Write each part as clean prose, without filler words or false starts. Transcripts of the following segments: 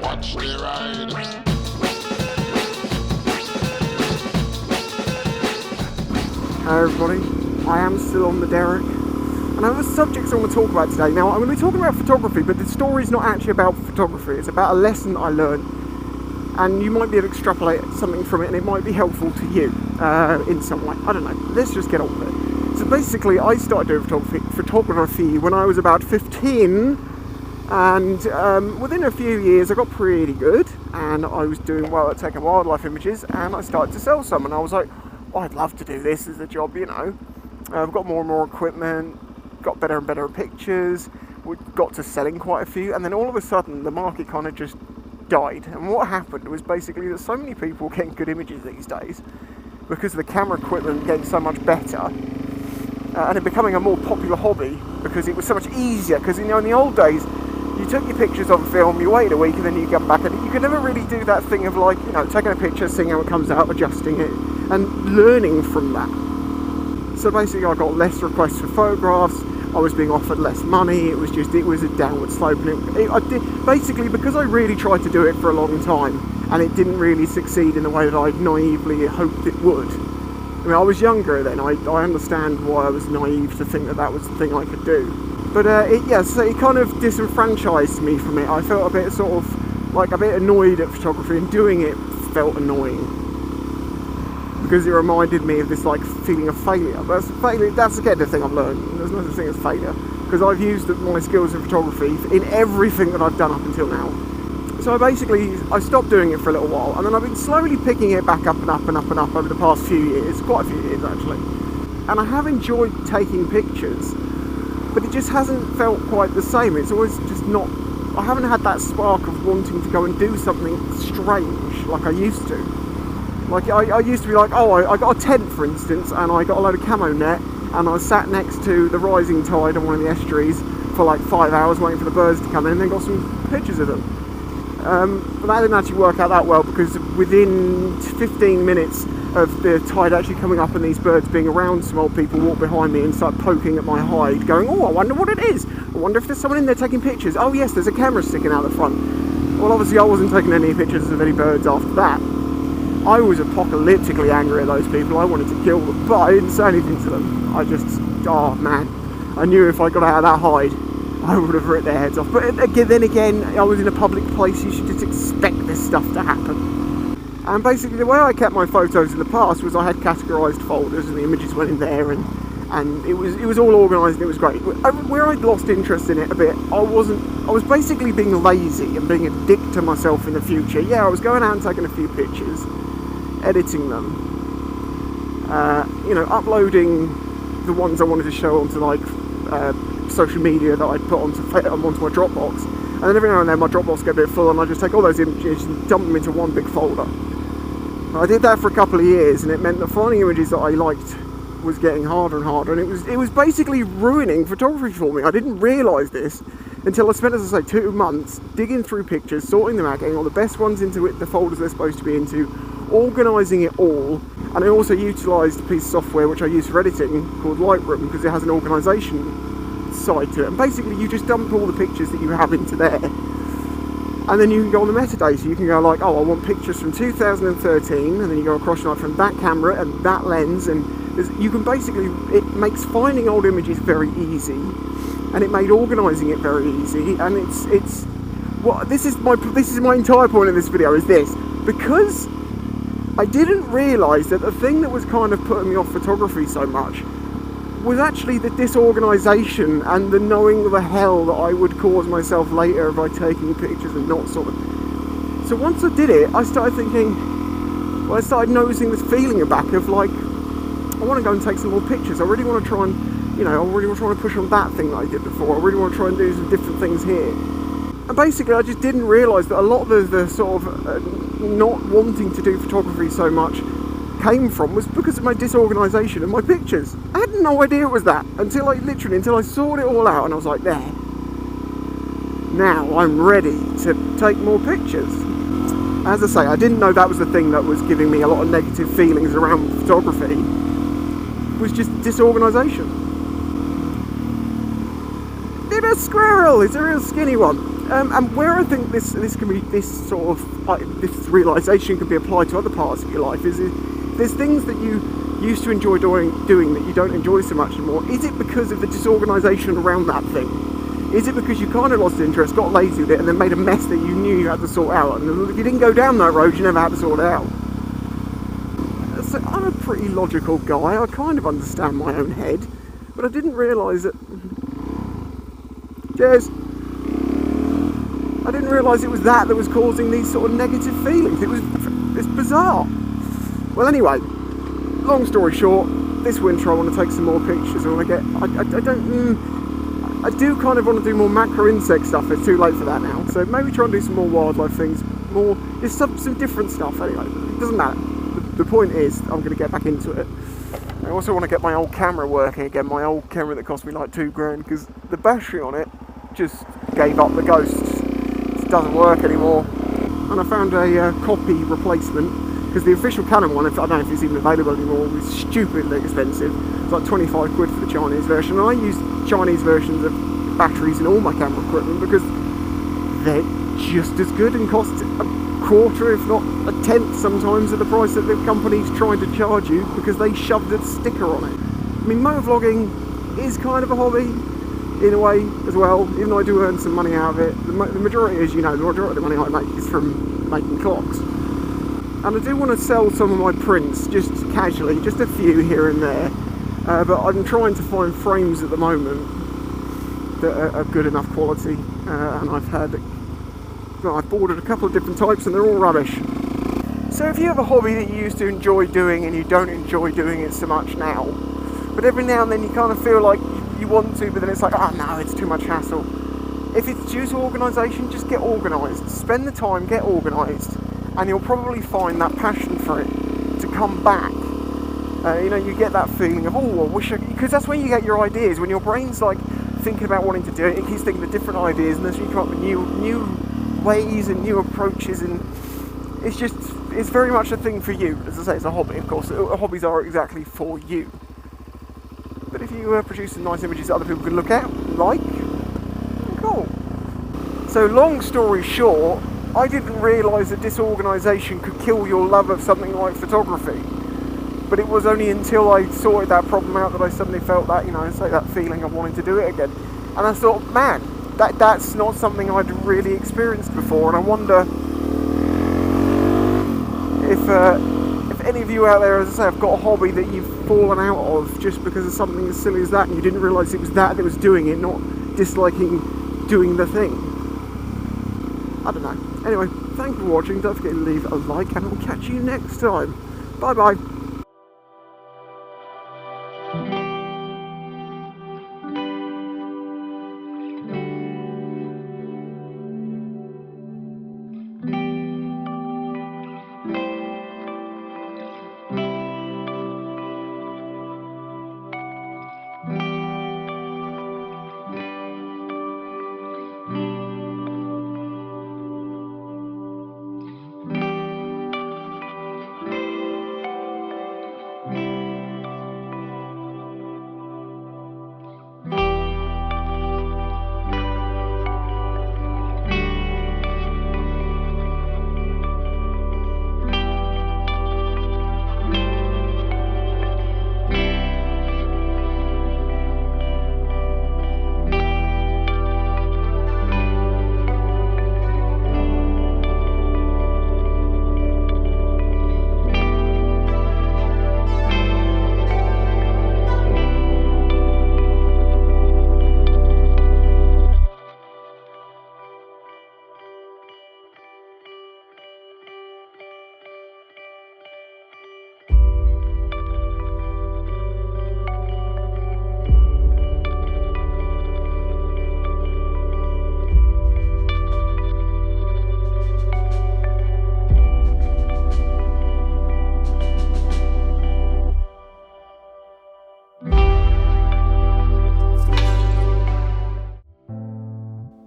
Watch the ride. Hi everybody, I am still on the derrick, and I have a subject I want to talk about today. Now, I'm going to be talking about photography, but the story is not actually about photography. It's about a lesson I learned, and you might be able to extrapolate something from it, and it might be helpful to you in some way. I don't know. Let's just get on with it. So basically, I started doing photography when I was about 15, and within a few years, I got pretty good, and I was doing well at taking wildlife images, and I started to sell some, and I was like, oh, I'd love to do this as a job, you know. I've got more and more equipment, got better and better pictures, we got to selling quite a few, and then all of a sudden the market kind of just died. And what happened was basically that so many people were getting good images these days because of the camera equipment getting so much better, and it becoming a more popular hobby because it was so much easier. Because, you know, in the old days, you took your pictures on film, you waited a week, and then you come back, and you could never really do that thing of, like, you know, taking a picture, seeing how it comes out, adjusting it, and learning from that. So basically I got less requests for photographs, I was being offered less money, it was a downward slope, and I did, basically, because I really tried to do it for a long time, and it didn't really succeed in the way that I naively hoped it would. I mean, I was younger then, I understand why I was naive to think that that was the thing I could do. But so it kind of disenfranchised me from it. I felt a bit sort of, like, a bit annoyed at photography, and doing it felt annoying, because it reminded me of this, like, feeling of failure. But that's again the thing I've learned. There's no such thing as failure, because I've used my skills in photography in everything that I've done up until now. So I stopped doing it for a little while, and then I've been slowly picking it back up and up and up and up over the past few years, quite a few years actually. And I have enjoyed taking pictures, but it just hasn't felt quite the same. It's always just not, I haven't had that spark of wanting to go and do something strange like I used to. Like, I used to be like, oh, I got a tent, for instance, and I got a load of camo net, and I sat next to the rising tide on one of the estuaries for like 5 hours waiting for the birds to come in, and then got some pictures of them. But that didn't actually work out that well, because within 15 minutes of the tide actually coming up and these birds being around, some old people walked behind me and started poking at my hide, going, oh, I wonder what it is. I wonder if there's someone in there taking pictures. Oh yes, there's a camera sticking out the front. Well, obviously I wasn't taking any pictures of any birds after that. I was apocalyptically angry at those people. I wanted to kill them, but I didn't say anything to them. I just, oh man, I knew if I got out of that hide, I would have ripped their heads off. But then again, I was in a public place, you should just expect this stuff to happen. And basically the way I kept my photos in the past was I had categorised folders, and the images went in there, and it was all organised, and it was great. Where I'd lost interest in it a bit, I was basically being lazy and being a dick to myself in the future. Yeah, I was going out and taking a few pictures, editing them, uploading the ones I wanted to show onto, like, social media that I'd put onto my Dropbox, and then every now and then my Dropbox get a bit full, and I just take all those images and dump them into one big folder. I did that for a couple of years, and it meant that finding images that I liked was getting harder and harder, and it was basically ruining photography for me. I didn't realise this until I spent, as I say, 2 months digging through pictures, sorting them out, getting all the best ones into the folders they're supposed to be into, organising it all. And I also utilised a piece of software which I use for editing called Lightroom, because it has an organisation side to it, and basically you just dump all the pictures that you have into there, and then you can go on the metadata. You can go like, oh, I want pictures from 2013, and then you go across like from that camera and that lens, and you can basically, it makes finding old images very easy, and it made organising it very easy. And it's well, this is my entire point of this video, is this, because I didn't realise that the thing that was kind of putting me off photography so much was actually the disorganisation and the knowing the hell that I would cause myself later by taking pictures and not sort of. So once I did it, I started thinking, well, I started noticing this feeling back of like, I want to go and take some more pictures. I really want to try and, I really want to try and push on that thing that I did before. I really want to try and do some different things here. And basically I just didn't realise that a lot of the sort of not wanting to do photography so much came from was because of my disorganisation and my pictures. I had no idea it was that until I sorted it all out, and I was like, there, now I'm ready to take more pictures. As I say, I didn't know that was the thing that was giving me a lot of negative feelings around photography. It was just disorganisation. Did a squirrel! It's a real skinny one. And where I think this can be, this sort of this realisation can be applied to other parts of your life is there's things that you used to enjoy doing that you don't enjoy so much anymore. Is it because of the disorganisation around that thing? Is it because you kind of lost interest, got lazy with it, and then made a mess that you knew you had to sort out? And if you didn't go down that road, you never had to sort it out. So I'm a pretty logical guy. I kind of understand my own head, but I didn't realise that. Cheers. I didn't realise it was that was causing these sort of negative feelings. It's bizarre. Well, anyway, long story short, this winter I want to take some more pictures. I do kind of want to do more macro insect stuff. It's too late for that now. So maybe try and do some more wildlife things, just some different stuff. Anyway, it doesn't matter. The point is, I'm going to get back into it. I also want to get my old camera working again. My old camera that cost me like £2,000 because the battery on it just gave up the ghost. It doesn't work anymore. And I found a copy replacement because the official Canon one, I don't know if it's even available anymore, was stupidly expensive. It's like 25 quid for the Chinese version. And I use Chinese versions of batteries in all my camera equipment because they're just as good and cost a quarter, if not a tenth sometimes, of the price that the company's trying to charge you because they shoved a sticker on it. I mean, motovlogging is kind of a hobby in a way as well, even though I do earn some money out of it. The majority, as you know, the majority of the money I make is from making clocks. And I do want to sell some of my prints just casually, just a few here and there. But I'm trying to find frames at the moment that are good enough quality, and I've ordered a couple of different types and they're all rubbish. So if you have a hobby that you used to enjoy doing and you don't enjoy doing it so much now, but every now and then you kind of feel like you want to, but then it's like, oh no, it's too much hassle. If it's due to organisation, just get organised. Spend the time, get organised, and you'll probably find that passion for it to come back. You get that feeling of, oh, I wish I... Because that's when you get your ideas. When your brain's like thinking about wanting to do it, it keeps thinking of different ideas, and then you come up with new ways and new approaches, and it's very much a thing for you. As I say, it's a hobby, of course. Hobbies are exactly for you. But if you produce some nice images that other people can look at, cool. So long story short, I didn't realise that disorganisation could kill your love of something like photography. But it was only until I sorted that problem out that I suddenly felt that, it's like that feeling of wanting to do it again. And I thought, man, that's not something I'd really experienced before, and I wonder if any of you out there, as I say, have got a hobby that you've fallen out of just because of something as silly as that, and you didn't realise it was that was doing it, not disliking doing the thing. I don't know. Anyway, thank you for watching. Don't forget to leave a like, and I'll catch you next time. Bye bye.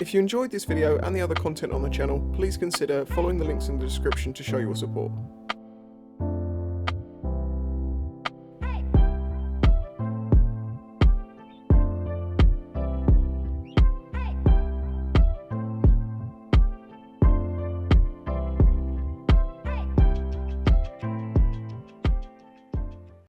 If you enjoyed this video and the other content on the channel, please consider following the links in the description to show your support.